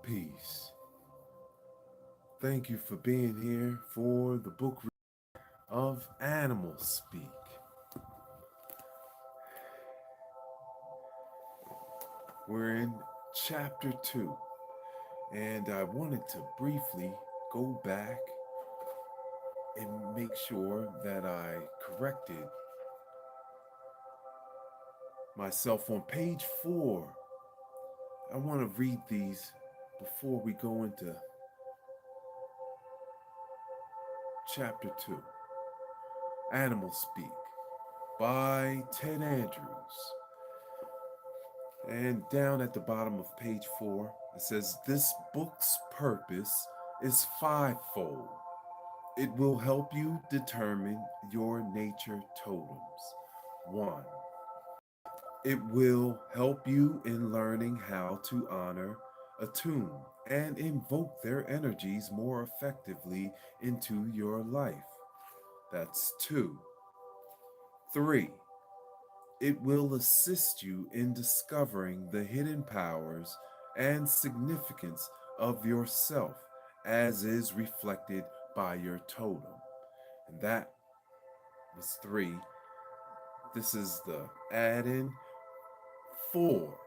Peace. Thank you for being here for the book of Animal Speak. We're in chapter 2, and I wanted to briefly go back and make sure that I corrected myself on page 4. I want to read these before we go into chapter 2. Animal Speak by Ted Andrews. And down at the bottom of page 4, it says, "This book's purpose is fivefold. It will help you determine your nature totems. 1. It will help you in learning how to honor, attune, and invoke their energies more effectively into your life. That's 2. 3. It will assist you in discovering the hidden powers and significance of yourself as is reflected by your totem." And that was 3. This is the add-in. 4.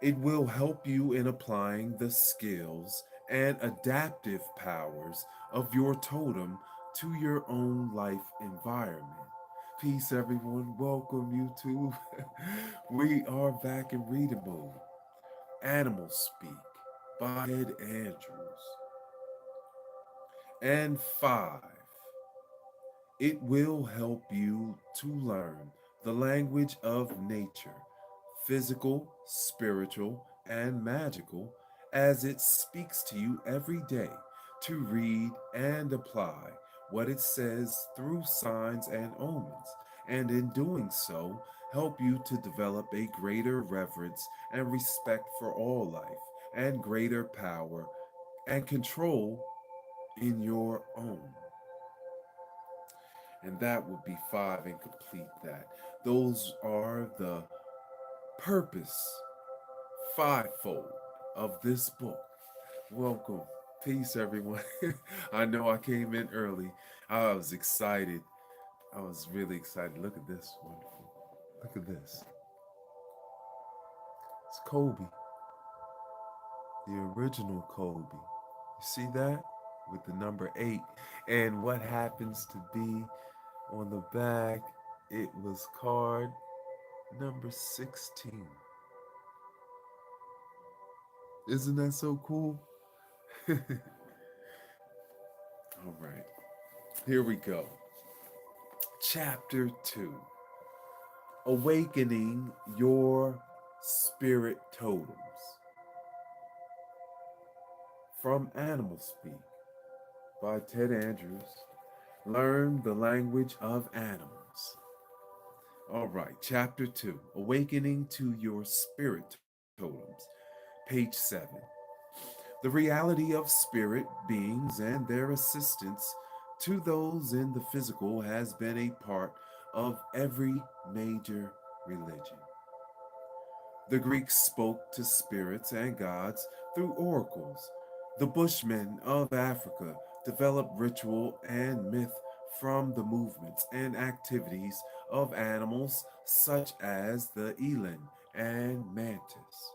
It will help you in applying the skills and adaptive powers of your totem to your own life environment. Peace, everyone. Welcome, YouTube. We are back in reading mode. Animal Speak by Ted Andrews. And 5. It will help you to learn the language of nature, physical, spiritual, and magical, as it speaks to you every day to read and apply what it says through signs and omens, and in doing so, help you to develop a greater reverence and respect for all life, and greater power and control in your own. And that would be 5 and complete that. Those are the purpose fivefold of this book. Welcome. Peace, everyone. I know I came in early. I was excited. I was really excited. Look at this. Wonderful. Look at this. It's Kobe. The original Kobe. You see that? With the number 8. And what happens to be on the back, it was card number 16. Isn't that so cool? All right, here we go. Chapter 2, Awakening Your Spirit Totems. From Animal Speak by Ted Andrews. Learn the language of animals. All right, chapter 2, Awakening to Your Spirit Totems, page 7. The reality of spirit beings and their assistance to those in the physical has been a part of every major religion. The Greeks spoke to spirits and gods through oracles. The Bushmen of Africa developed ritual and myth from the movements and activities of animals such as the eland and mantis.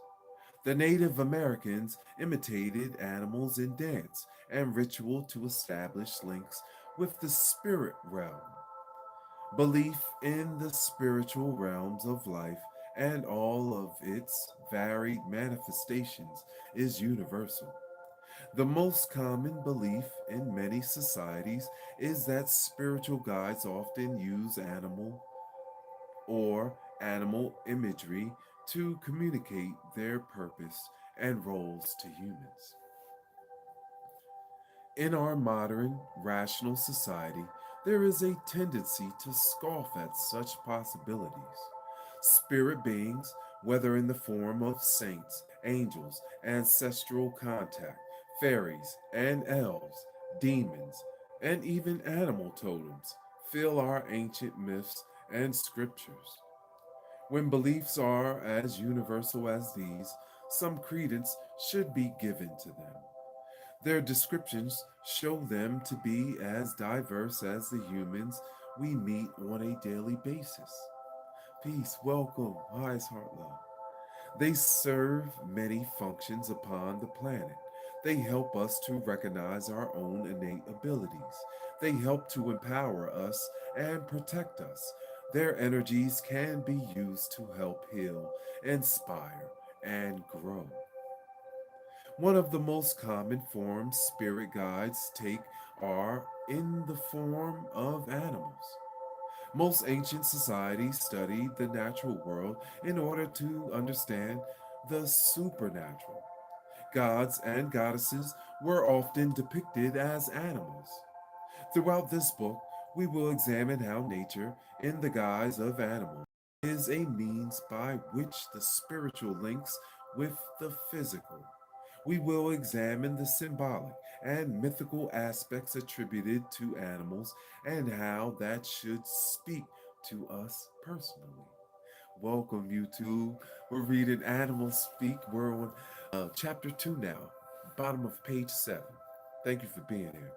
The Native Americans imitated animals in dance and ritual to establish links with the spirit realm. Belief in the spiritual realms of life and all of its varied manifestations is universal. The most common belief in many societies is that spiritual guides often use animal imagery to communicate their purpose and roles to humans. In our modern, rational society, there is a tendency to scoff at such possibilities. Spirit beings, whether in the form of saints, angels, ancestral contact, fairies and elves, demons, and even animal totems, fill our ancient myths and scriptures. When beliefs are as universal as these, some credence should be given to them. Their descriptions show them to be as diverse as the humans we meet on a daily basis. Peace, welcome, highest heart love. They serve many functions upon the planet. They help us to recognize our own innate abilities. They help to empower us and protect us. Their energies can be used to help heal, inspire, and grow. One of the most common forms spirit guides take are in the form of animals. Most ancient societies studied the natural world in order to understand the supernatural. Gods and goddesses were often depicted as animals. Throughout this book, we will examine how nature, in the guise of animals, is a means by which the spiritual links with the physical. We will examine the symbolic and mythical aspects attributed to animals and how that should speak to us personally. Welcome, YouTube. We're reading Animal Speak. We're on chapter 2 now, bottom of page 7. Thank you for being here.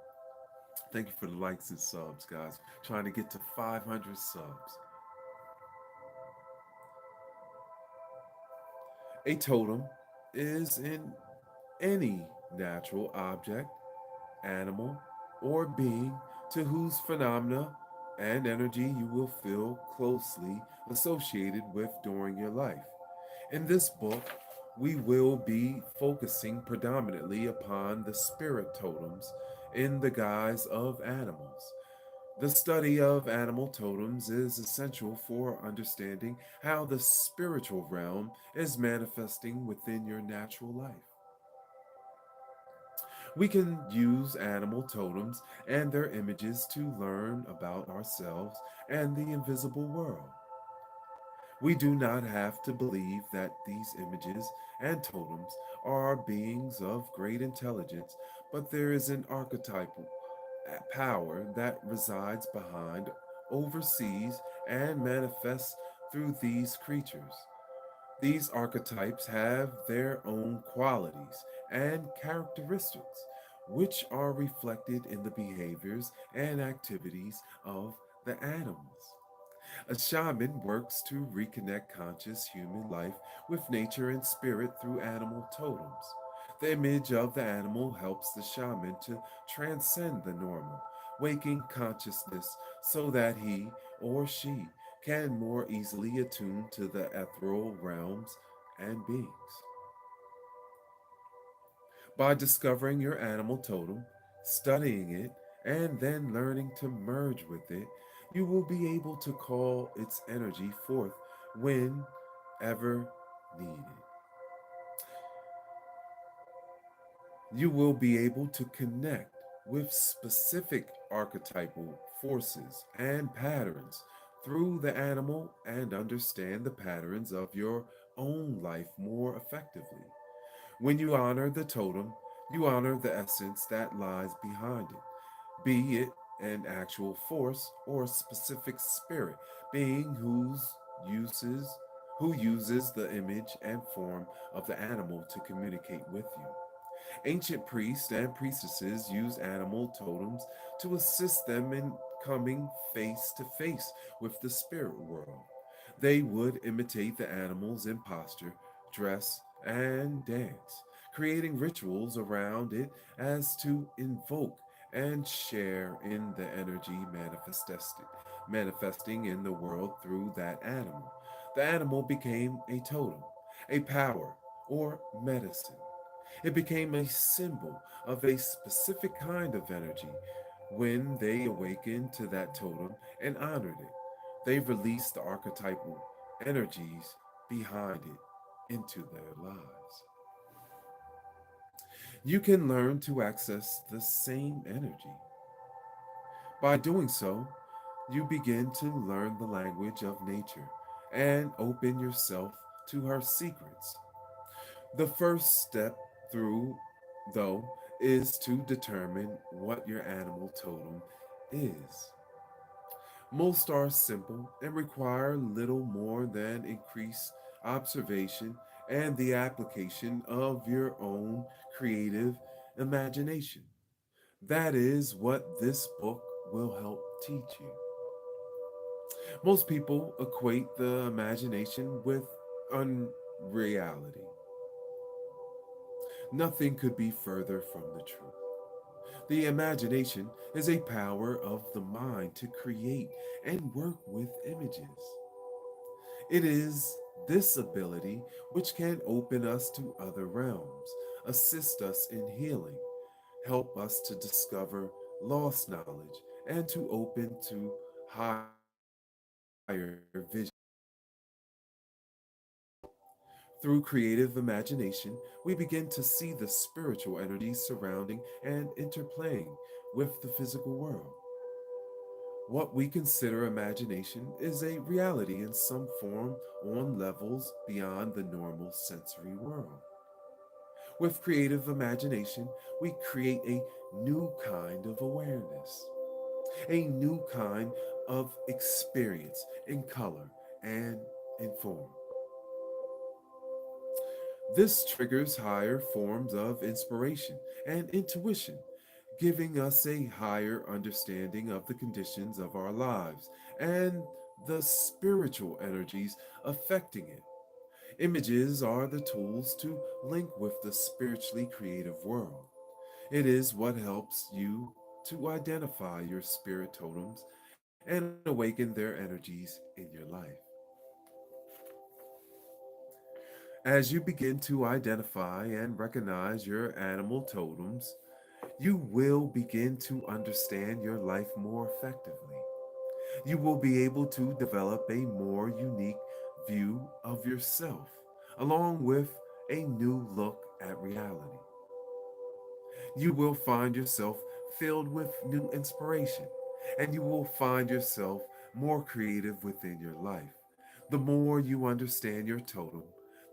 Thank you for the likes and subs, guys. Trying to get to 500 subs. A totem is in any natural object, animal, or being to whose phenomena and energy you will feel closely associated with during your life. In this book, we will be focusing predominantly upon the spirit totems in the guise of animals. The study of animal totems is essential for understanding how the spiritual realm is manifesting within your natural life. We can use animal totems and their images to learn about ourselves and the invisible world. We do not have to believe that these images and totems are beings of great intelligence, but there is an archetypal power that resides behind, oversees, and manifests through these creatures. These archetypes have their own qualities and characteristics, which are reflected in the behaviors and activities of the animals. A shaman works to reconnect conscious human life with nature and spirit through animal totems. The image of the animal helps the shaman to transcend the normal, waking consciousness so that he or she can more easily attune to the ethereal realms and beings. By discovering your animal totem, studying it, and then learning to merge with it, you will be able to call its energy forth whenever needed. You will be able to connect with specific archetypal forces and patterns through the animal and understand the patterns of your own life more effectively. When you honor the totem, you honor the essence that lies behind it, be it an actual force or a specific spirit being uses who uses the image and form of the animal to communicate with you. Ancient priests and priestesses used animal totems to assist them in coming face to face with the spirit world. They would imitate the animals in posture, dress, and dance, creating rituals around it as to invoke and share in the energy manifesting in the world through that animal. The animal became a totem, a power, or medicine. It became a symbol of a specific kind of energy. When they awakened to that totem and honored it, they released the archetypal energies behind it into their lives. You can learn to access the same energy. By doing so, you begin to learn the language of nature and open yourself to her secrets. The first step through, though, is to determine what your animal totem is. Most are simple and require little more than increased observation and the application of your own creative imagination. That is what this book will help teach you. Most people equate the imagination with unreality. Nothing could be further from the truth. The imagination is a power of the mind to create and work with images. It is this ability which can open us to other realms, assist us in healing, help us to discover lost knowledge, and to open to higher vision. Through creative imagination, we begin to see the spiritual energies surrounding and interplaying with the physical world. What we consider imagination is a reality in some form on levels beyond the normal sensory world. With creative imagination, we create a new kind of awareness, a new kind of experience in color and in form. This triggers higher forms of inspiration and intuition, giving us a higher understanding of the conditions of our lives and the spiritual energies affecting it. Images are the tools to link with the spiritually creative world. It is what helps you to identify your spirit totems and awaken their energies in your life. As you begin to identify and recognize your animal totems, you will begin to understand your life more effectively. You will be able to develop a more unique view of yourself, along with a new look at reality. You will find yourself filled with new inspiration, and you will find yourself more creative within your life. The more you understand your totem,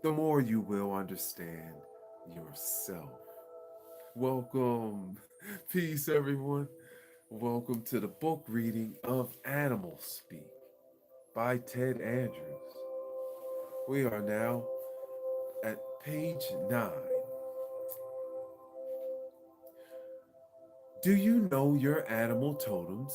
the more you will understand yourself. Welcome. Peace, everyone. Welcome to the book reading of Animal Speak by Ted Andrews. We are now at page 9. Do you know your animal totems?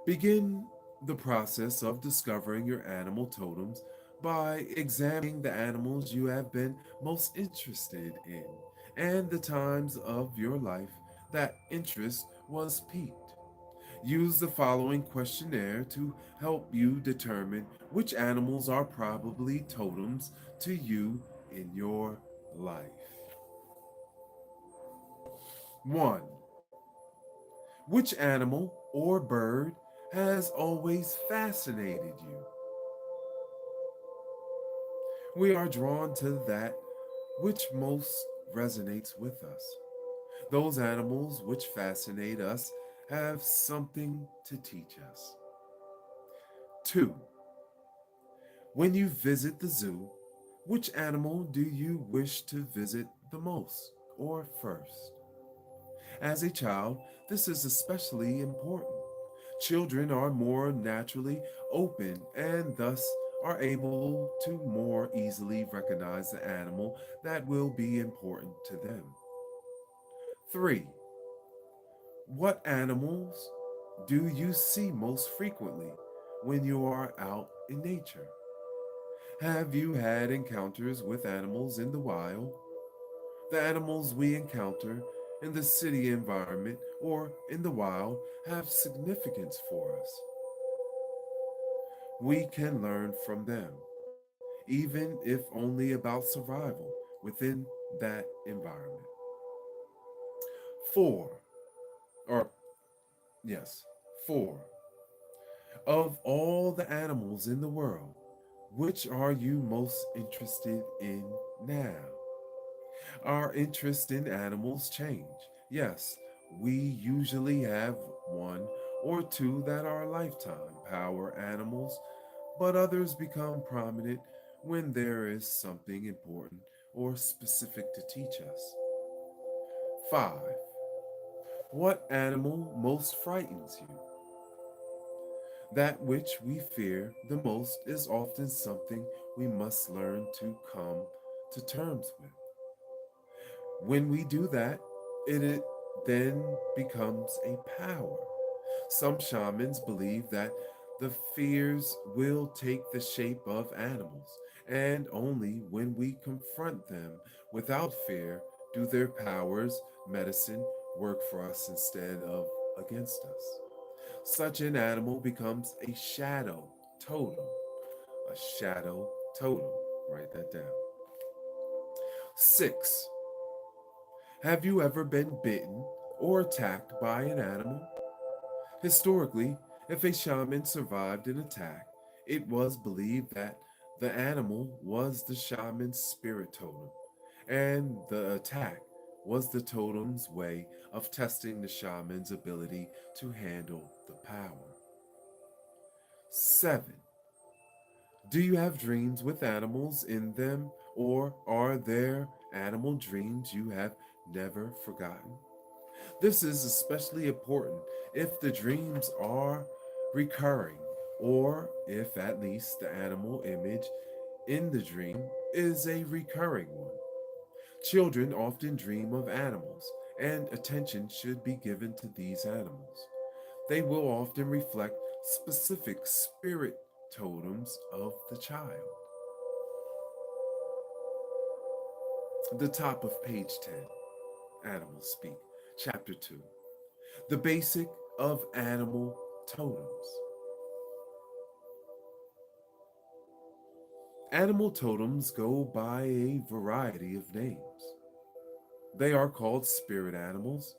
Begin the process of discovering your animal totems by examining the animals you have been most interested in and the times of your life that interest was piqued. Use the following questionnaire to help you determine which animals are probably totems to you in your life. 1. Which animal or bird has always fascinated you? We are drawn to that which most resonates with us. Those animals which fascinate us have something to teach us. 2. When you visit the zoo, which animal do you wish to visit the most or first? As a child, this is especially important. Children are more naturally open and thus are able to more easily recognize the animal that will be important to them. 3. What animals do you see most frequently when you are out in nature? Have you had encounters with animals in the wild? The animals we encounter in the city environment or in the wild have significance for us. We can learn from them, even if only about survival within that environment. 4. Or, yes, 4. Of all the animals in the world, which are you most interested in now? Our interest in animals change. Yes, we usually have one or two that are lifetime power animals, but others become prominent when there is something important or specific to teach us. 5. What animal most frightens you? That which we fear the most is often something we must learn to come to terms with. When we do that, it then becomes a power. Some shamans believe that the fears will take the shape of animals, and only when we confront them without fear do their powers, medicine, work for us instead of against us. Such an animal becomes a shadow totem. A shadow totem. Write that down. 6. Have you ever been bitten or attacked by an animal? Historically, if a shaman survived an attack, it was believed that the animal was the shaman's spirit totem, and the attack was the totem's way of testing the shaman's ability to handle the power. 7. Do you have dreams with animals in them, or are there animal dreams you have never forgotten? This is especially important if the dreams are recurring, or if at least the animal image in the dream is a recurring one. Children often dream of animals, and attention should be given to these animals. They will often reflect specific spirit totems of the child. The top of page 10, Animals Speak, Chapter 2. The basic of animal totems. Animal totems go by a variety of names. They are called spirit animals,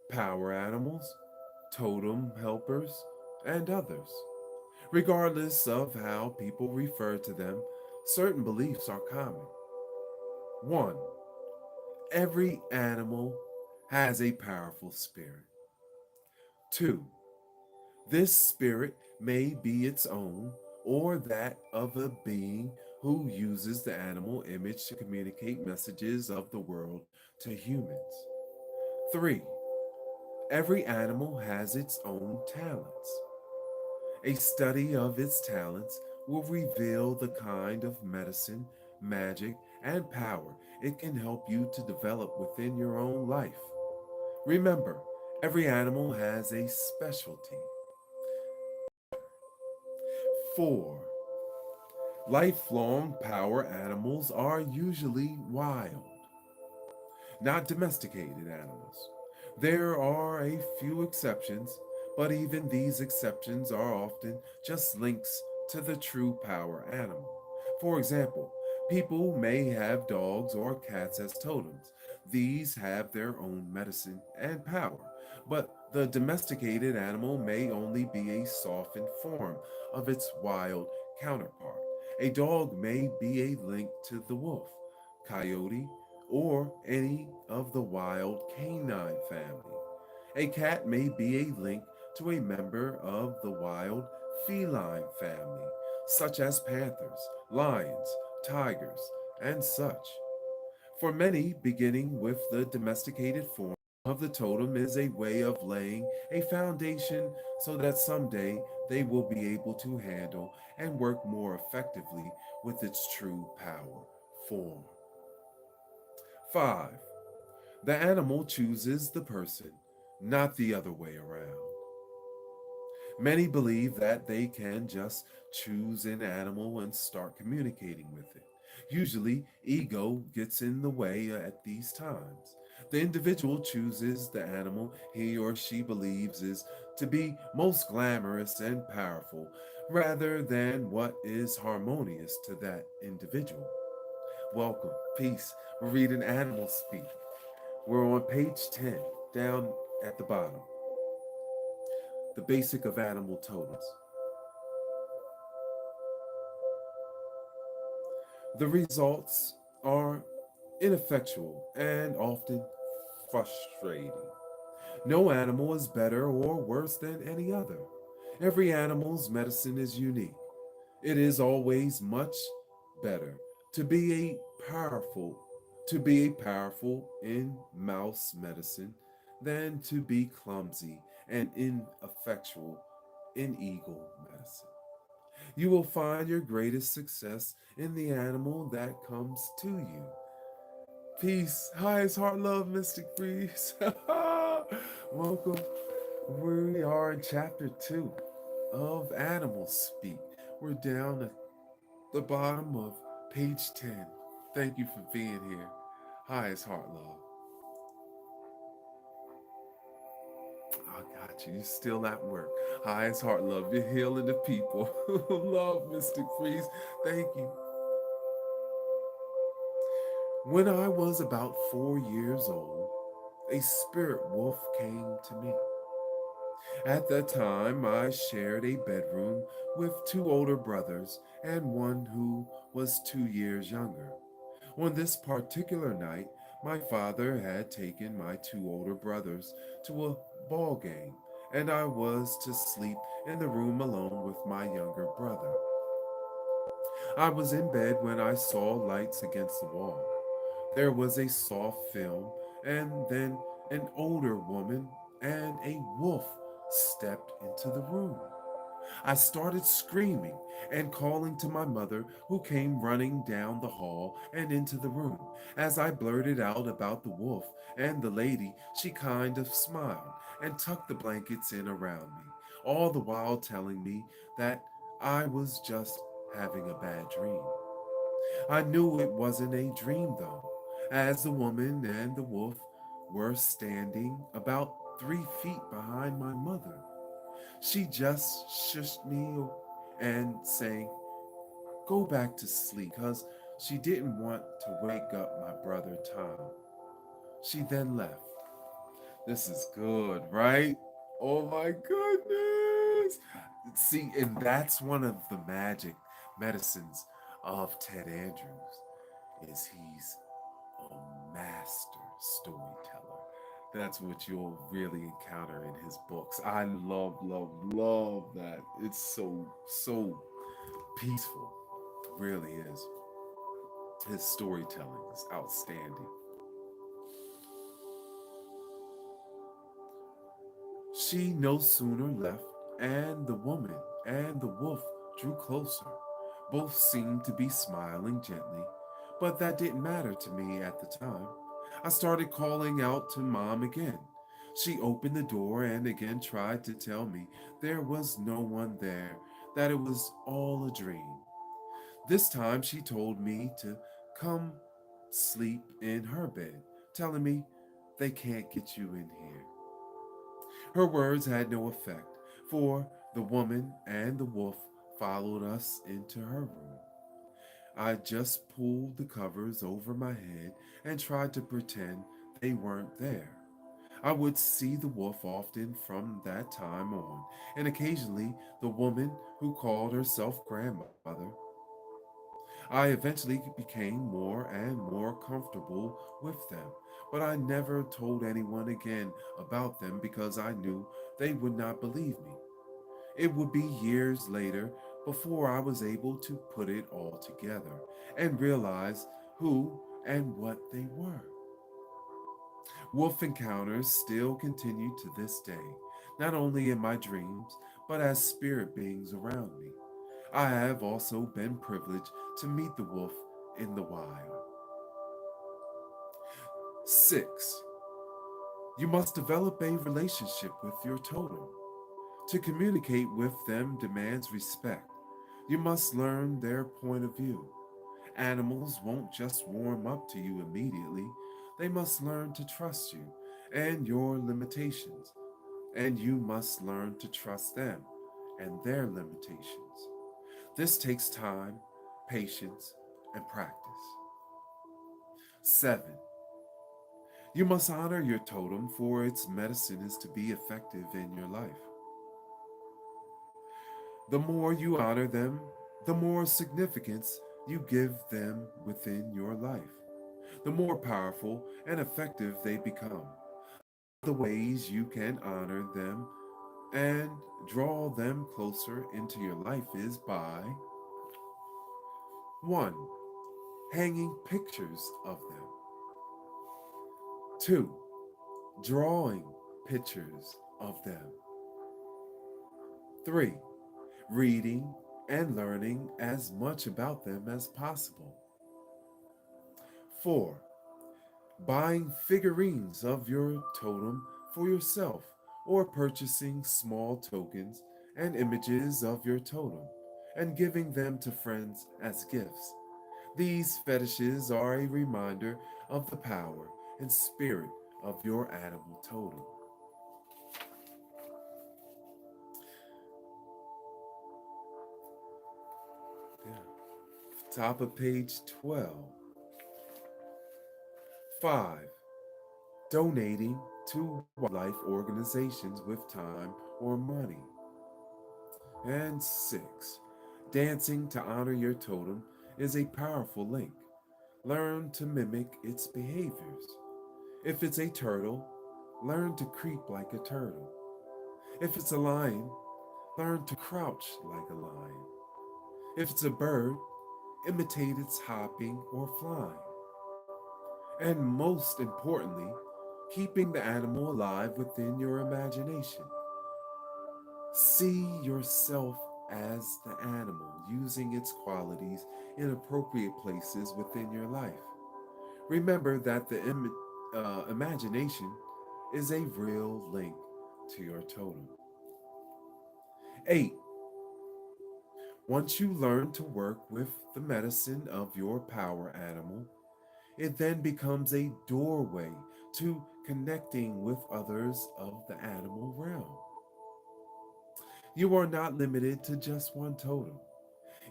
power animals, totem helpers, and others. Regardless of how people refer to them, certain beliefs are common. 1. Every animal has a powerful spirit. 2. This spirit may be its own or that of a being who uses the animal image to communicate messages of the world to humans. 3. Every animal has its own talents. A study of its talents will reveal the kind of medicine, magic, and power it can help you to develop within your own life. Remember, every animal has a specialty. 4. Lifelong power animals are usually wild, not domesticated animals. There are a few exceptions, but even these exceptions are often just links to the true power animal. For example, people may have dogs or cats as totems. These have their own medicine and power, but the domesticated animal may only be a softened form of its wild counterpart. A dog may be a link to the wolf, coyote, or any of the wild canine family. A cat may be a link to a member of the wild feline family, such as panthers, lions, tigers, and such. For many, beginning with the domesticated form of the totem is a way of laying a foundation so that someday they will be able to handle and work more effectively with its true power form. 5. The animal chooses the person, not the other way around. Many believe that they can just choose an animal and start communicating with it. Usually, ego gets in the way at these times. The individual chooses the animal he or she believes is to be most glamorous and powerful, rather than what is harmonious to that individual. Welcome, peace. We're reading Animals Speak. We're on page 10, down at the bottom. The basic of animal totems. The results are ineffectual and often frustrating. No animal is better or worse than any other. Every animal's medicine is unique. It is always much better to be powerful in mouse medicine than to be clumsy and ineffectual in eagle medicine. You will find your greatest success in the animal that comes to you. Peace, highest heart, love, mystic freeze. Welcome. We are in chapter 2 of Animal Speak. We're down at the bottom of page 10. Thank you for being here. Highest heart, love. I got you. You're still at work. Highest heart, love. You're healing the people. Love, Mystic Freeze. Thank you. When I was about 4 years old, a spirit wolf came to me. At that time, I shared a bedroom with two older brothers and one who was 2 years younger. On this particular night, my father had taken my two older brothers to a ball game, and I was to sleep in the room alone with my younger brother. I was in bed when I saw lights against the wall. There was a soft film, and then an older woman and a wolf stepped into the room. I started screaming and calling to my mother, who came running down the hall and into the room. As I blurted out about the wolf and the lady, she kind of smiled and tucked the blankets in around me, all the while telling me that I was just having a bad dream. I knew it wasn't a dream though, as the woman and the wolf were standing about 3 feet behind my mother. She just shushed me and saying, "Go back to sleep," because she didn't want to wake up my brother Tom. She then left. This is good, right? Oh my goodness. See, and that's one of the magic medicines of Ted Andrews is he's a master storyteller. That's what you'll really encounter in his books. I love, love, love that. It's so peaceful. It really is. His storytelling is outstanding. She no sooner left, and the woman and the wolf drew closer. Both seemed to be smiling gently, but that didn't matter to me at the time. I started calling out to Mom again. She opened the door and again tried to tell me there was no one there, that it was all a dream. This time she told me to come sleep in her bed, telling me they can't get you in here. Her words had no effect, for the woman and the wolf followed us into her room. I just pulled the covers over my head and tried to pretend they weren't there. I would see the wolf often from that time on, and occasionally the woman who called herself grandmother. I eventually became more and more comfortable with them, but I never told anyone again about them because I knew they would not believe me. It would be years later before I was able to put it all together and realize who and what they were. Wolf encounters still continue to this day, not only in my dreams, but as spirit beings around me. I have also been privileged to meet the wolf in the wild. 6. You must develop a relationship with your totem. To communicate with them demands respect. You must learn their point of view. Animals won't just warm up to you immediately. They must learn to trust you and your limitations, and you must learn to trust them and their limitations. This takes time, patience, and practice. 7. You must honor your totem, for its medicine is to be effective in your life. The more you honor them, the more significance you give them within your life, the more powerful and effective they become. The ways you can honor them and draw them closer into your life is by 1. Hanging pictures of them. 2. Drawing pictures of them. 3. Reading and learning as much about them as possible. 4. Buying figurines of your totem for yourself or purchasing small tokens and images of your totem and giving them to friends as gifts. These fetishes are a reminder of the power and spirit of your animal totem. Yeah. Top of page 12. 5. Donating to wildlife organizations with time or money. And 6. Dancing to honor your totem is a powerful link. Learn to mimic its behaviors. If it's a turtle, learn to creep like a turtle. If it's a lion, learn to crouch like a lion. If it's a bird, imitate its hopping or flying. And most importantly, keeping the animal alive within your imagination. See yourself as the animal, using its qualities in appropriate places within your life. Remember that the imagination is a real link to your totem. 8. Once you learn to work with the medicine of your power animal, it then becomes a doorway to connecting with others of the animal realm. You are not limited to just one totem.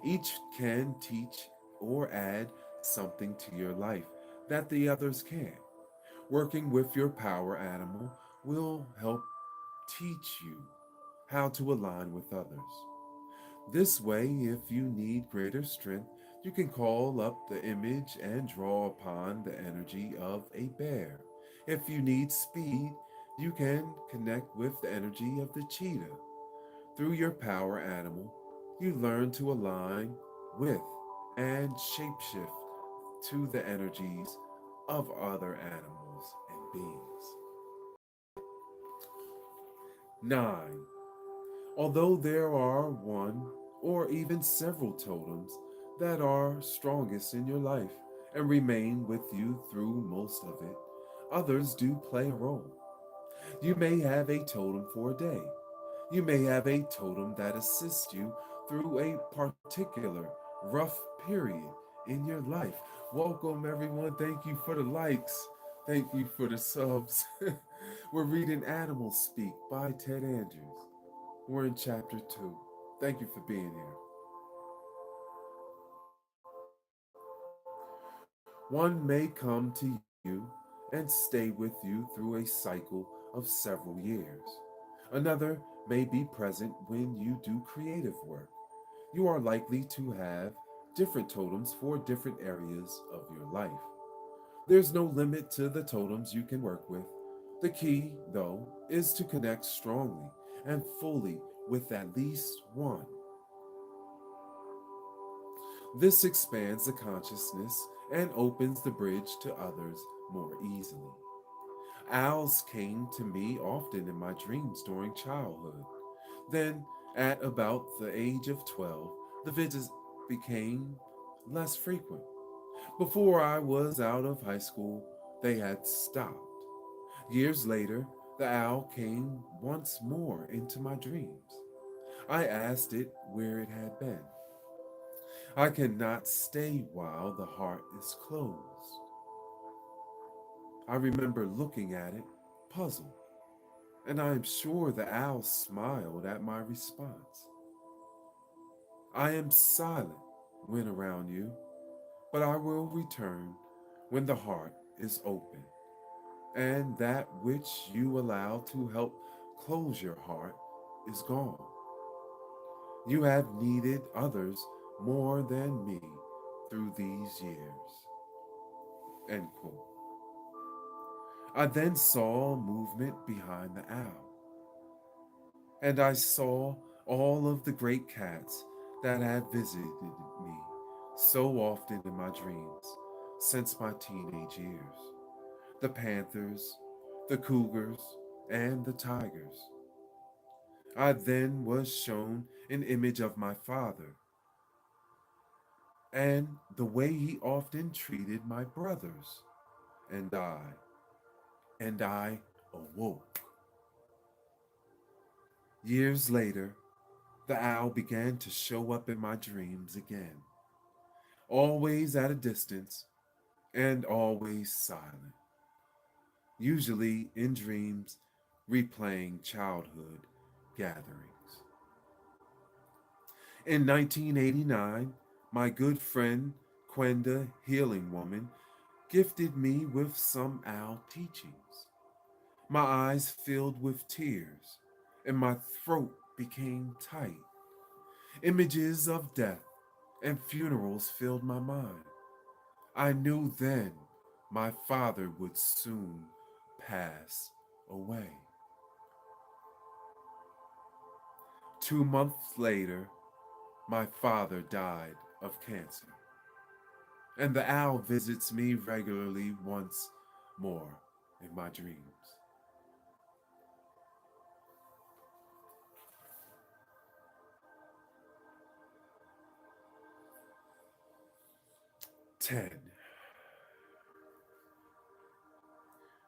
Each can teach or add something to your life that the others can't. Working with your power animal will help teach you how to align with others. This way, if you need greater strength, you can call up the image and draw upon the energy of a bear. If you need speed, you can connect with the energy of the cheetah. Through your power animal, you learn to align with and shapeshift to the energies of other animals and beings. 9. Although there are one or even several totems that are strongest in your life and remain with you through most of it, others do play a role. You may have a totem for a day. You may have a totem that assists you through a particular rough period in your life. Welcome, everyone. Thank you for the likes. Thank you for the subs. We're reading Animal Speak by Ted Andrews. We're in chapter 2. Thank you for being here. One may come to you and stay with you through a cycle of several years. Another may be present when you do creative work. You are likely to have different totems for different areas of your life. There's no limit to the totems you can work with. The key, though, is to connect strongly and fully with at least one. This expands the consciousness and opens the bridge to others more easily. Owls came to me often in my dreams during childhood. Then, at about the age of 12, the visits became less frequent. Before I was out of high school, they had stopped. Years later, the owl came once more into my dreams. I asked it where it had been. I cannot stay while the heart is closed. I remember looking at it, puzzled, and I am sure the owl smiled at my response. I am silent when around you, but I will return when the heart is open, and that which you allow to help close your heart is gone. You have needed others more than me through these years. End quote. I then saw movement behind the owl, and I saw all of the great cats that had visited me so often in my dreams since my teenage years. The panthers, the cougars, and the tigers. I then was shown an image of my father and the way he often treated my brothers. And I, and I awoke. Years later, the owl began to show up in my dreams again, always at a distance and always silent, usually in dreams replaying childhood gatherings. In 1989, my good friend Quenda Healing Woman gifted me with some owl teachings. My eyes filled with tears, and my throat became tight. Images of death and funerals filled my mind. I knew then my father would soon pass away. 2 months later, my father died of cancer, and the owl visits me regularly once more in my dreams. 10.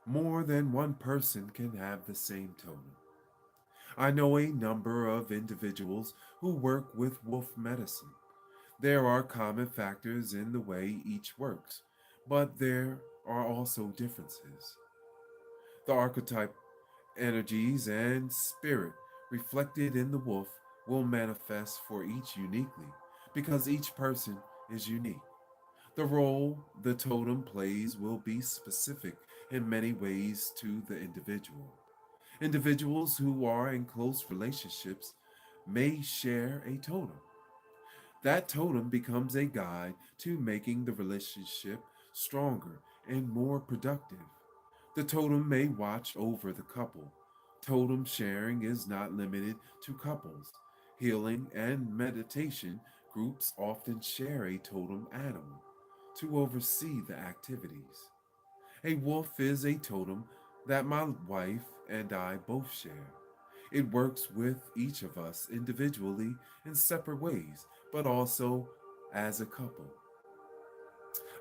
More than one person can have the same totem. I know a number of individuals who work with wolf medicine. There are common factors in the way each works, but there are also differences. The archetype, energies, and spirit reflected in the wolf will manifest for each uniquely because each person is unique. The role the totem plays will be specific in many ways to the individual. Individuals who are in close relationships may share a totem. That totem becomes a guide to making the relationship stronger and more productive. The totem may watch over the couple. Totem sharing is not limited to couples. Healing and meditation groups often share a totem animal to oversee the activities. A wolf is a totem that my wife and I both share. It works with each of us individually in separate ways, but also as a couple.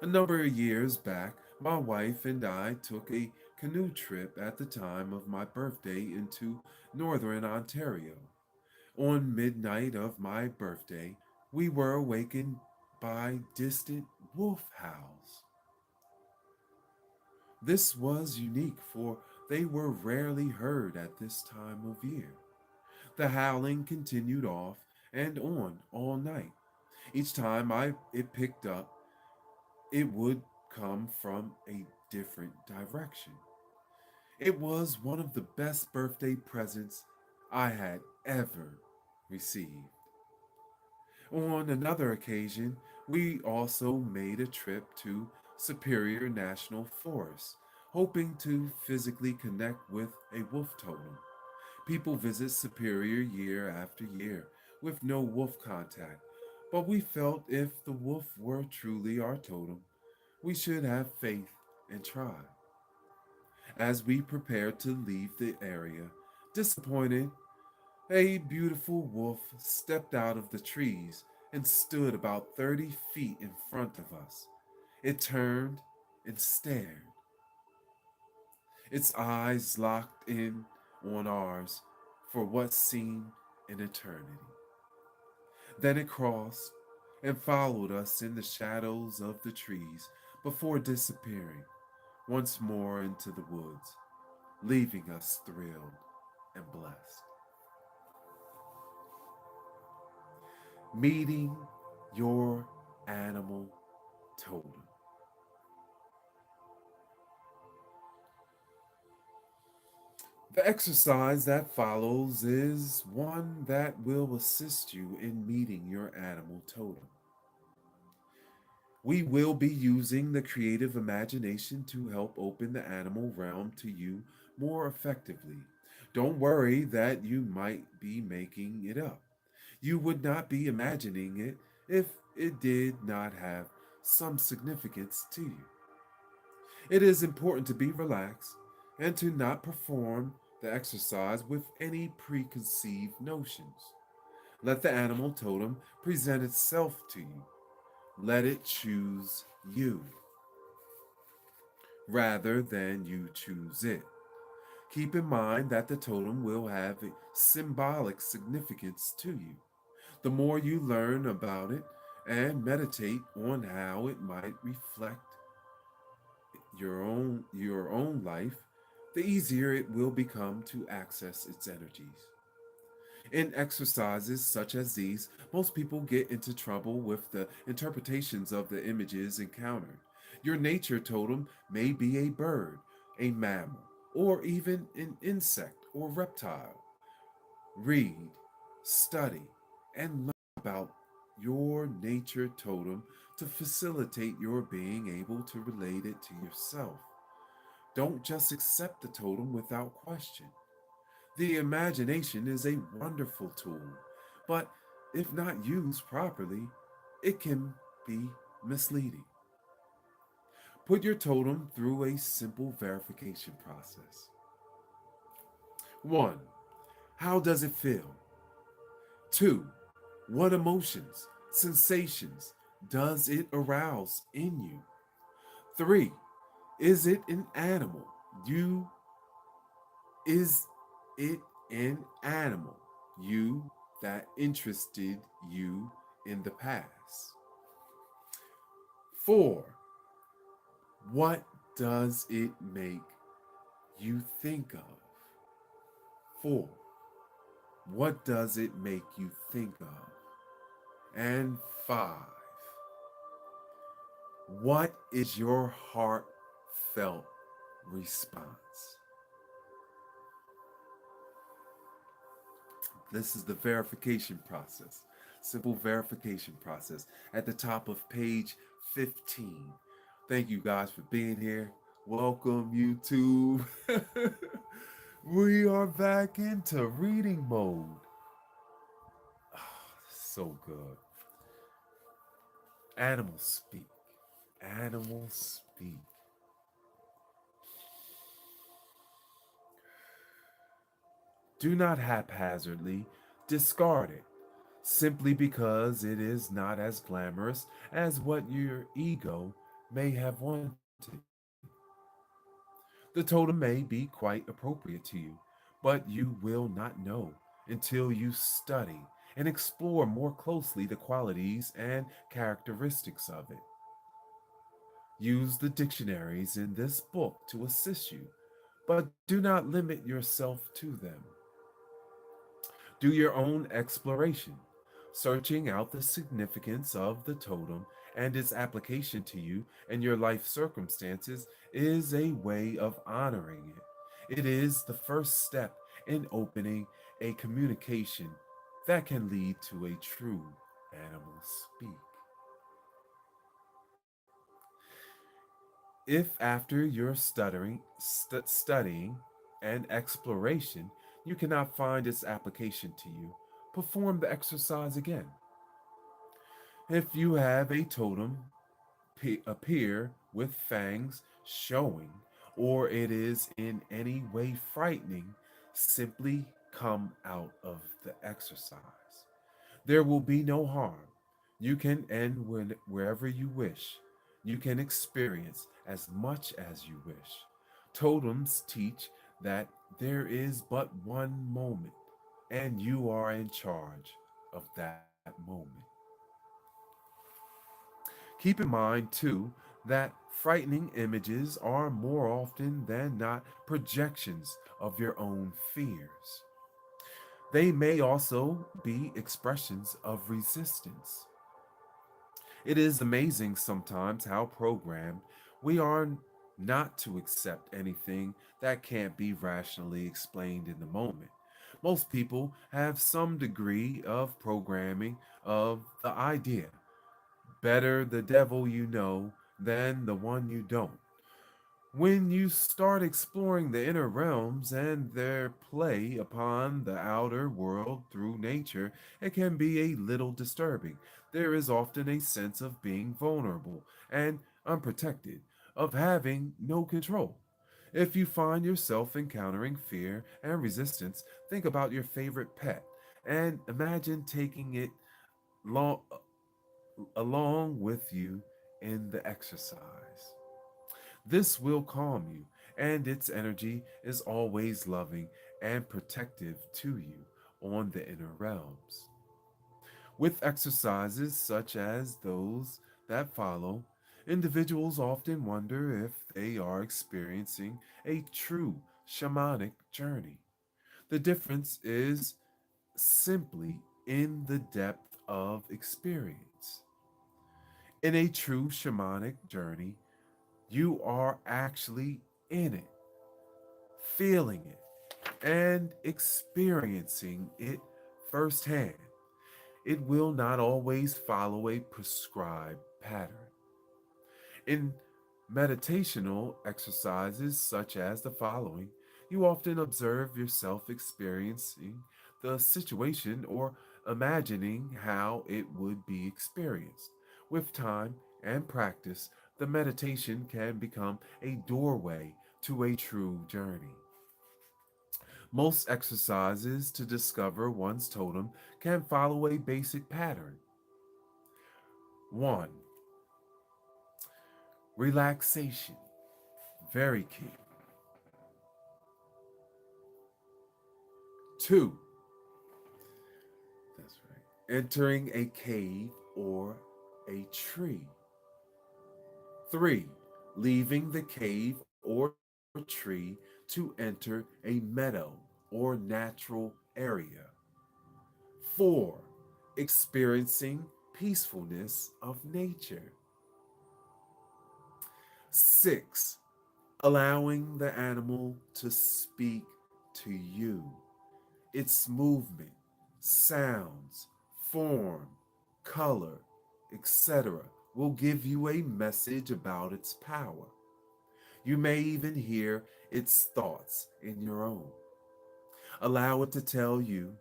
A number of years back, my wife and I took a canoe trip at the time of my birthday into northern Ontario. On midnight of my birthday, we were awakened by distant wolf howls. This was unique, for they were rarely heard at this time of year. The howling continued off and on all night. Each time it picked up, it would come from a different direction. It was one of the best birthday presents I had ever received. On another occasion, we also made a trip to Superior National Forest, hoping to physically connect with a wolf totem. People visit Superior year after year with no wolf contact, but we felt if the wolf were truly our totem, we should have faith and try. As we prepared to leave the area, disappointed, a beautiful wolf stepped out of the trees and stood about 30 feet in front of us. It turned and stared, its eyes locked in on ours for what seemed an eternity. Then it crossed and followed us in the shadows of the trees before disappearing once more into the woods, leaving us thrilled and blessed. Meeting your animal totem. The exercise that follows is one that will assist you in meeting your animal totem. We will be using the creative imagination to help open the animal realm to you more effectively. Don't worry that you might be making it up. You would not be imagining it if it did not have some significance to you. It is important to be relaxed and to not perform the exercise with any preconceived notions. Let the animal totem present itself to you. Let it choose you rather than you choose it. Keep in mind that the totem will have a symbolic significance to you. The more you learn about it and meditate on how it might reflect your own life, the easier it will become to access its energies. In exercises such as these, most people get into trouble with the interpretations of the images encountered. Your nature totem may be a bird, a mammal, or even an insect or reptile. Read, study, and learn about your nature totem to facilitate your being able to relate it to yourself. Don't just accept the totem without question. The imagination is a wonderful tool, but if not used properly, it can be misleading. Put your totem through a simple verification process. 1. How does it feel? 2. What emotions, sensations does it arouse in you? 3. Is it an animal? You is it an animal you that interested you in the past? 4. What does it make you think of? 4. What does it make you think of? And 5. What is your heartfelt response? This is the verification process, simple verification process at the top of page 15. Thank you guys for being here. Welcome, YouTube. We are back into reading mode. Oh, so good. Animals speak. Animals speak. Do not haphazardly discard it simply because it is not as glamorous as what your ego may have wanted. The totem may be quite appropriate to you, but you will not know until you study and explore more closely the qualities and characteristics of it. Use the dictionaries in this book to assist you, but do not limit yourself to them. Do your own exploration, searching out the significance of the totem and its application to you and your life circumstances is a way of honoring it. It is the first step in opening a communication that can lead to a true animal speak. If after your studying and exploration you cannot find its application to you, perform the exercise again. If you have a totem appear with fangs showing, or it is in any way frightening, simply come out of the exercise. There will be no harm. You can end wherever you wish. You can experience as much as you wish. Totems teach that there is but one moment, and you are in charge of that moment. Keep in mind, too, that frightening images are more often than not projections of your own fears. They may also be expressions of resistance. It is amazing sometimes how programmed we are not to accept anything that can't be rationally explained in the moment. Most people have some degree of programming of the idea. Better the devil you know than the one you don't. When you start exploring the inner realms and their play upon the outer world through nature, it can be a little disturbing. There is often a sense of being vulnerable and unprotected, of having no control. If you find yourself encountering fear and resistance, think about your favorite pet and imagine taking it long, along with you in the exercise. This will calm you, and its energy is always loving and protective to you on the inner realms. With exercises such as those that follow, individuals often wonder if they are experiencing a true shamanic journey. The difference is simply in the depth of experience. In a true shamanic journey, you are actually in it, feeling it, and experiencing it firsthand. It will not always follow a prescribed pattern. In meditational exercises such as the following, you often observe yourself experiencing the situation or imagining how it would be experienced. With time and practice, the meditation can become a doorway to a true journey. Most exercises to discover one's totem can follow a basic pattern. 1. Relaxation, very key. 2. That's right. Entering a cave or a tree. 3. Leaving the cave or tree to enter a meadow or natural area. 4. Experiencing peacefulness of nature. 6. Allowing the animal to speak to you. Its movement, sounds, form, color, etc., will give you a message about its power. You may even hear its thoughts in your own. Allow it to tell you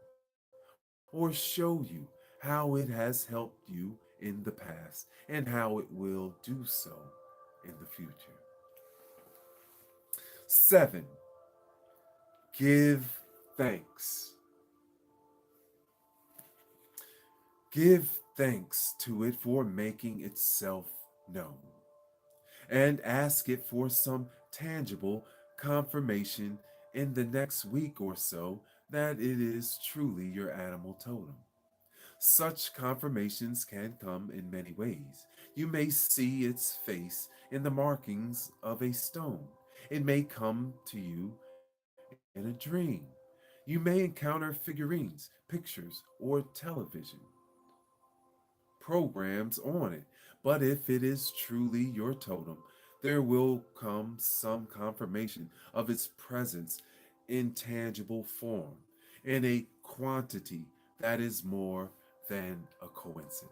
or show you how it has helped you in the past and how it will do so in the future. 7. Give thanks. Give thanks to it for making itself known and ask it for some tangible confirmation in the next week or so that it is truly your animal totem. Such confirmations can come in many ways. You may see its face in the markings of a stone. It may come to you in a dream. You may encounter figurines, pictures, or television programs on it. But if it is truly your totem, there will come some confirmation of its presence in tangible form, in a quantity that is more than a coincidence.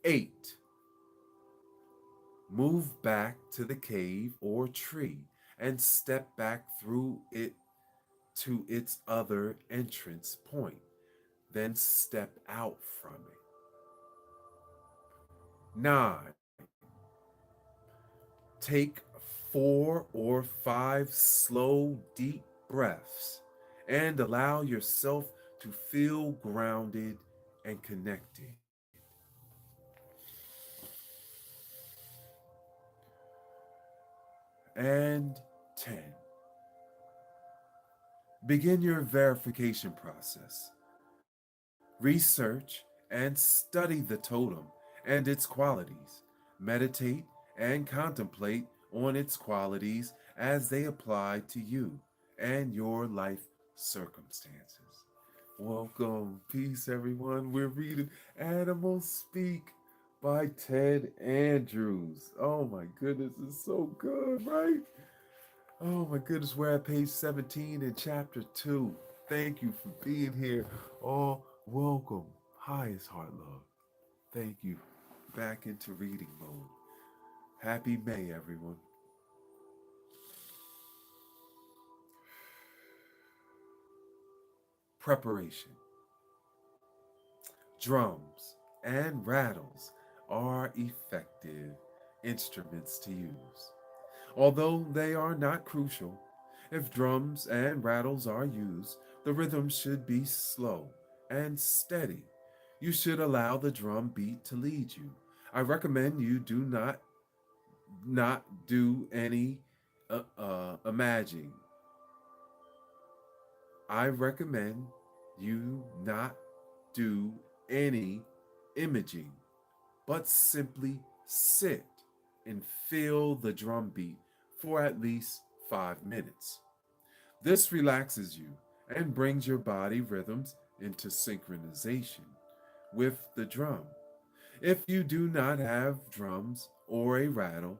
8. Move back to the cave or tree and step back through it to its other entrance point, then step out from it. 9. Take 4 or 5 slow, deep breaths and allow yourself to feel grounded and connected. And 10. Begin your verification process. Research and study the totem and its qualities. Meditate and contemplate on its qualities as they apply to you and your life circumstances. Welcome, peace, everyone. We're reading Animals Speak by Ted Andrews. Oh my goodness, it's so good, right? Oh my goodness, we're at page 17 in chapter 2. Thank you for being here. Oh, welcome. Highest heart love. Thank you. Back into reading mode. Happy May, everyone. Preparation. Drums and rattles are effective instruments to use. Although they are not crucial, if drums and rattles are used, the rhythm should be slow and steady. You should allow the drum beat to lead you. I recommend you do not do any imagining. I recommend you not do any imaging, but simply sit and feel the drum beat for at least 5 minutes. This relaxes you and brings your body rhythms into synchronization with the drum. If you do not have drums or a rattle,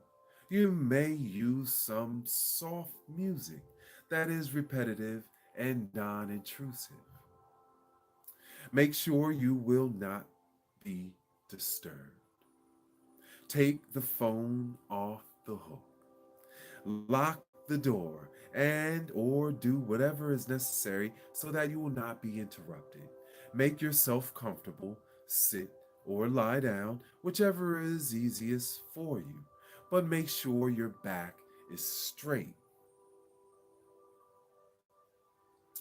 you may use some soft music that is repetitive and non intrusive. Make sure you will not be disturbed. Take the phone off the hook. Lock the door and or do whatever is necessary so that you will not be interrupted. Make yourself comfortable, sit or lie down, whichever is easiest for you. But make sure your back is straight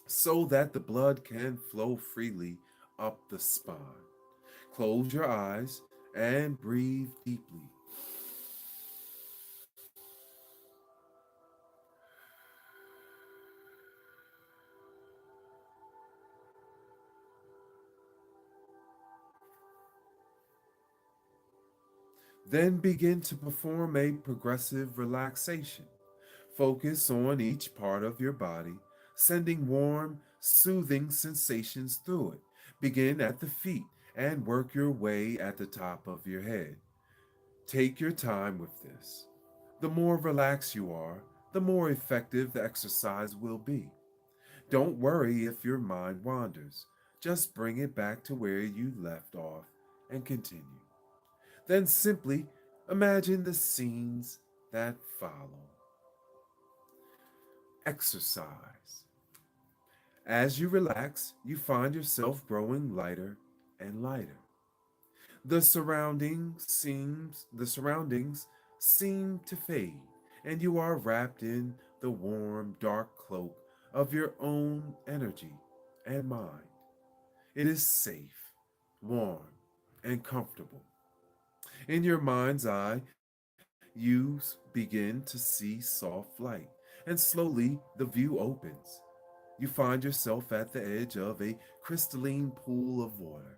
so that the blood can flow freely up the spine. Close your eyes and breathe deeply. Then begin to perform a progressive relaxation. Focus on each part of your body, sending warm, soothing sensations through it. Begin at the feet and work your way at the top of your head. Take your time with this. The more relaxed you are, the more effective the exercise will be. Don't worry if your mind wanders. Just bring it back to where you left off and continue. Then simply imagine the scenes that follow. Exercise. As you relax, you find yourself growing lighter and lighter. The surroundings seem to fade, and you are wrapped in the warm, dark cloak of your own energy and mind. It is safe, warm, and comfortable. In your mind's eye, you begin to see soft light, and slowly the view opens. You find yourself at the edge of a crystalline pool of water.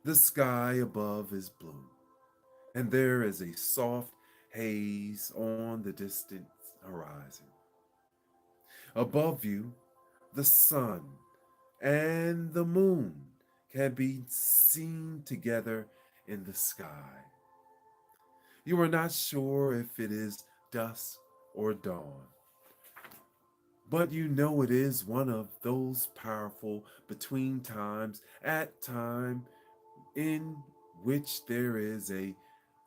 The sky above is blue, and there is a soft haze on the distant horizon. Above you, the sun and the moon can be seen together in the sky. You are not sure if it is dusk or dawn, but you know it is one of those powerful between times at time in which there is a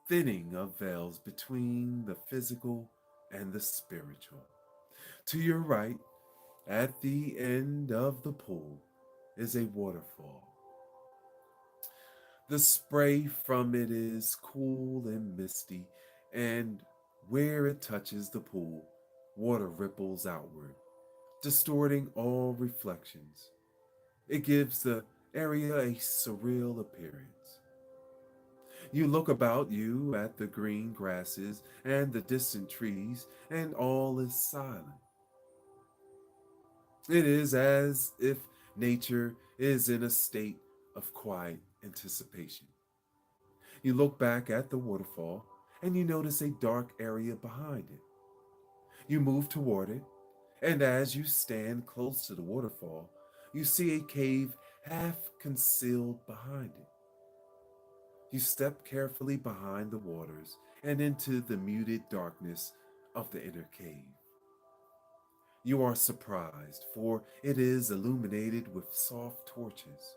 thinning of veils between the physical and the spiritual. To your right, at the end of the pool, is a waterfall. The spray from it is cool and misty, and where it touches the pool, water ripples outward, distorting all reflections. It gives the area a surreal appearance. You look about you at the green grasses and the distant trees, and all is silent. It is as if nature is in a state of quiet anticipation. You look back at the waterfall and you notice a dark area behind it. You move toward it, and as you stand close to the waterfall, you see a cave half concealed behind it. You step carefully behind the waters and into the muted darkness of the inner cave. You are surprised, for it is illuminated with soft torches.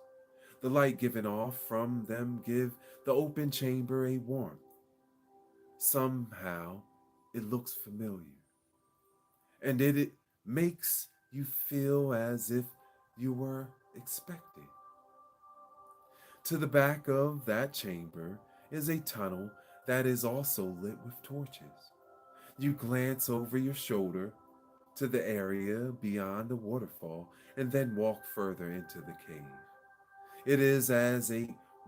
The light given off from them give the open chamber a warmth. Somehow, it looks familiar, and it makes you feel as if you were expected. To the back of that chamber is a tunnel that is also lit with torches. You glance over your shoulder to the area beyond the waterfall and then walk further into the cave. It is as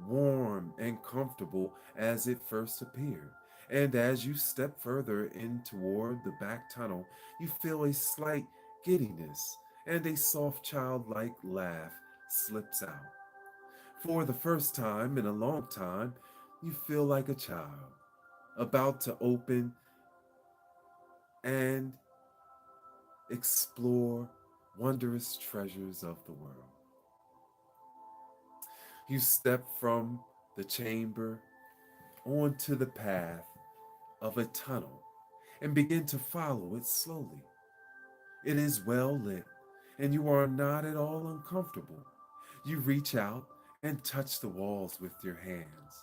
warm and comfortable as it first appeared. And as you step further in toward the back tunnel, you feel a slight giddiness and a soft childlike laugh slips out. For the first time in a long time, you feel like a child, about to open and explore wondrous treasures of the world. You step from the chamber onto the path of a tunnel and begin to follow it slowly. It is well lit, and you are not at all uncomfortable. You reach out and touch the walls with your hands,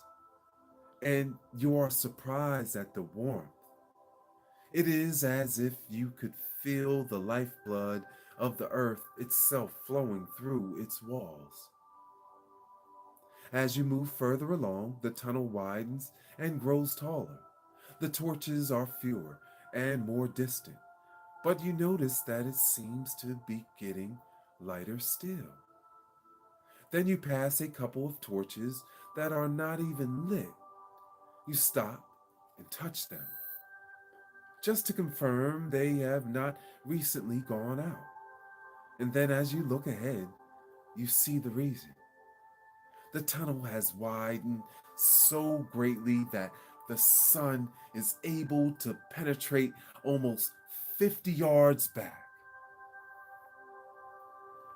and you are surprised at the warmth. It is as if you could feel the lifeblood of the earth itself flowing through its walls. As you move further along, the tunnel widens and grows taller. The torches are fewer and more distant, but you notice that it seems to be getting lighter still. Then you pass a couple of torches that are not even lit. You stop and touch them, just to confirm they have not recently gone out. And then as you look ahead, you see the reason. The tunnel has widened so greatly that the sun is able to penetrate almost 50 yards back.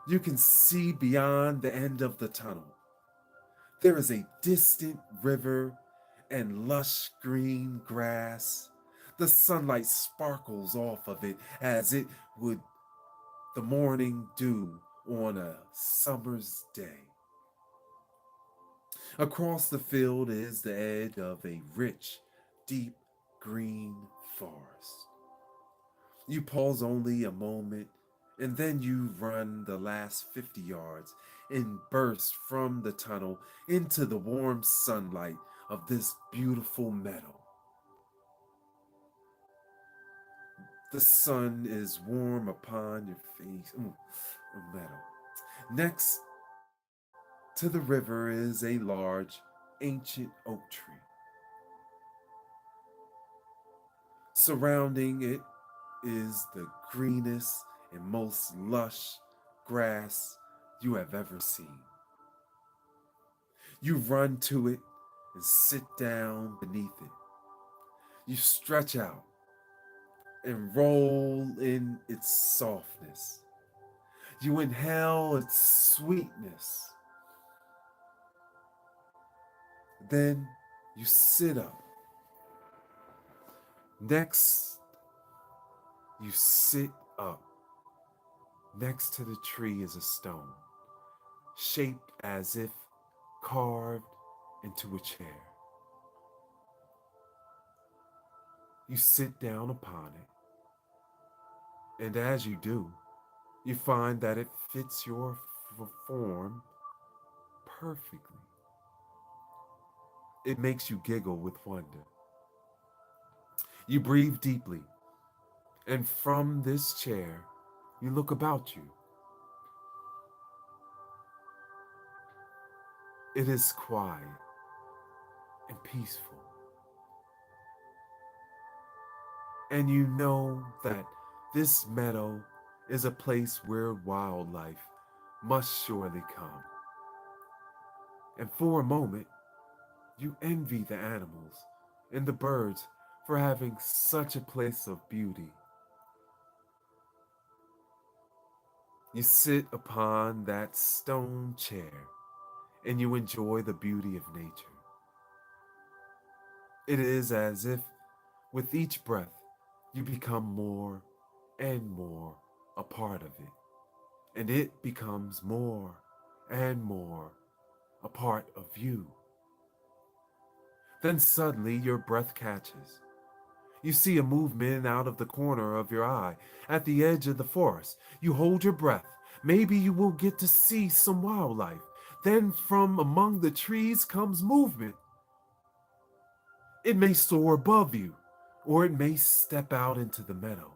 You can see beyond the end of the tunnel. There is a distant river and lush green grass. The sunlight sparkles off of it as it would the morning dew on a summer's day. Across the field is the edge of a rich, deep green forest. You pause only a moment, and then you run the last 50 yards and burst from the tunnel into the warm sunlight of this beautiful meadow. The sun is warm upon your face. Meadow. Next to the river is a large, ancient oak tree. Surrounding it is the greenest and most lush grass you have ever seen. You run to it and sit down beneath it. You stretch out and roll in its softness. You inhale its sweetness. Then you sit up. Next, you sit up. Next to the tree is a stone, shaped as if carved into a chair. You sit down upon it, and as you do, you find that it fits your form perfectly. It makes you giggle with wonder. You breathe deeply, and from this chair, you look about you. It is quiet and peaceful. And you know that this meadow is a place where wildlife must surely come. And for a moment, you envy the animals and the birds for having such a place of beauty. You sit upon that stone chair and you enjoy the beauty of nature. It is as if with each breath you become more and more a part of it, and it becomes more and more a part of you. Then suddenly your breath catches. You see a movement out of the corner of your eye at the edge of the forest. You hold your breath. Maybe you will get to see some wildlife. Then from among the trees comes movement. It may soar above you, or it may step out into the meadow.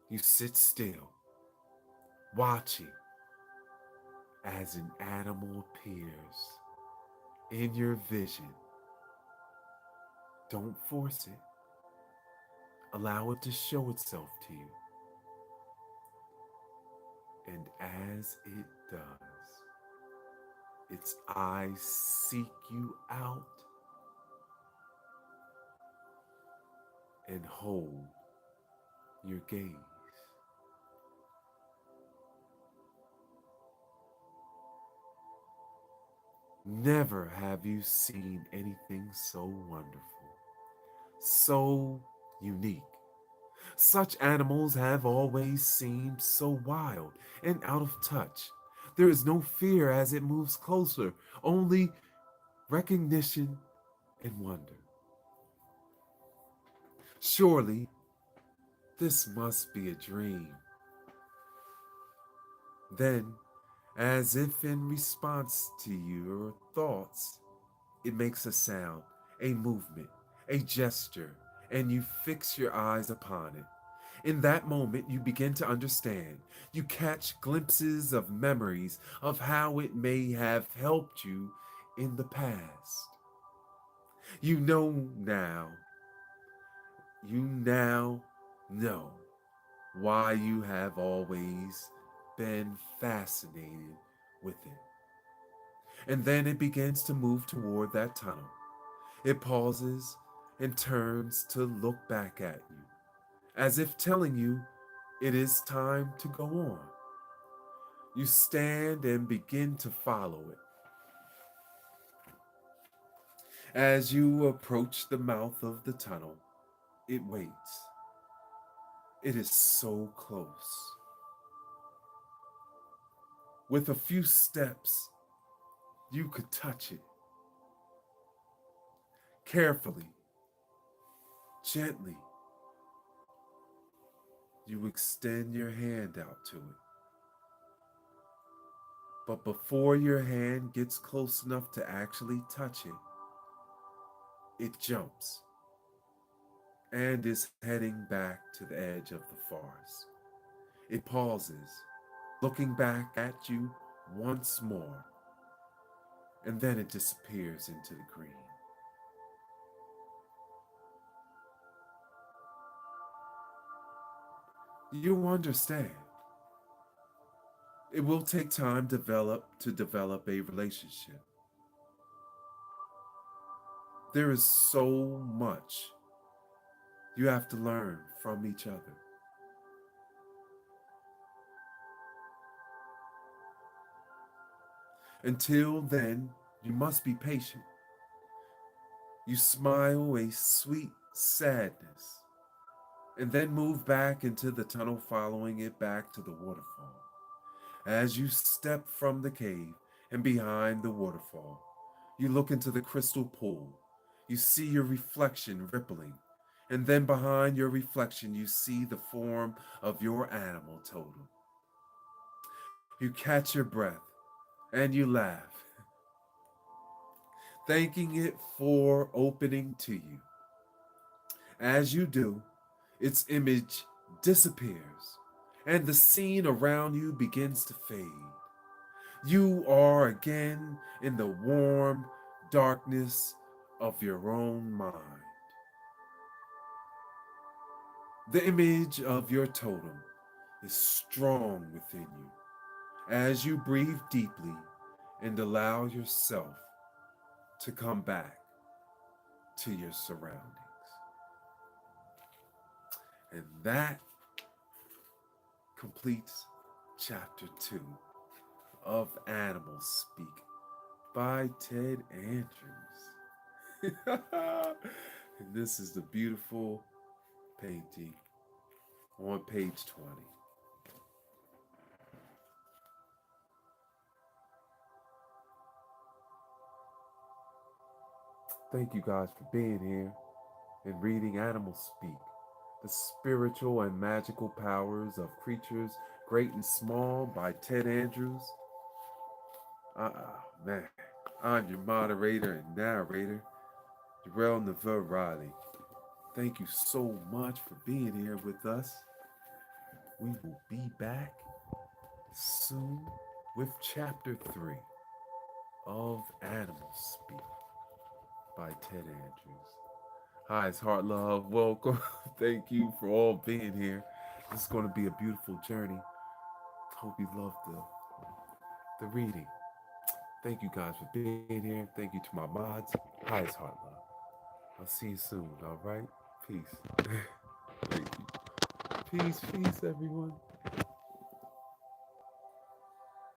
You sit still, watching as an animal appears in your vision. Don't force it. Allow it to show itself to you. And as it does, its eyes seek you out and hold your gaze. Never have you seen anything so wonderful, so unique. Such animals have always seemed so wild and out of touch. There is no fear as it moves closer, only recognition and wonder. Surely this must be a dream. Then, as if in response to your thoughts, it makes a sound, a movement, a gesture, and you fix your eyes upon it. In that moment, you begin to understand. You catch glimpses of memories of how it may have helped you in the past. You know now, you now know why you have always been fascinated with it. And then it begins to move toward that tunnel. It pauses and turns to look back at you, as if telling you it is time to go on. You stand and begin to follow it. As you approach the mouth of the tunnel, it waits. It is so close. With a few steps, you could touch it. Carefully, gently, you extend your hand out to it. But before your hand gets close enough to actually touch it, it jumps and is heading back to the edge of the forest. It pauses, looking back at you once more, and then it disappears into the green. You understand. It will take time to develop a relationship. There is so much you have to learn from each other. Until then, you must be patient. You smile a sweet sadness and then move back into the tunnel, following it back to the waterfall. As you step from the cave and behind the waterfall, you look into the crystal pool. You see your reflection rippling, and then behind your reflection, you see the form of your animal totem. You catch your breath and you laugh, thanking it for opening to you. As you do, its image disappears, and the scene around you begins to fade. You are again in the warm darkness of your own mind. The image of your totem is strong within you as you breathe deeply and allow yourself to come back to your surroundings. And that completes chapter 2 of Animals Speak by Ted Andrews. And this is the beautiful painting on page 20. Thank you guys for being here and reading Animals Speak, the spiritual and magical powers of creatures great and small by Ted Andrews. Man, I'm your moderator and narrator, Uriel, NEVEU, Riley. Thank you so much for being here with us. We will be back soon with chapter 3 of Animal Speak by Ted Andrews. Hi, it's Heart Love. Welcome. Thank you for all being here. This is going to be a beautiful journey. Hope you love the reading. Thank you guys for being here. Thank you to my mods. Hi, it's Heart Love. I'll see you soon, all right? Peace. Thank you. Peace, everyone.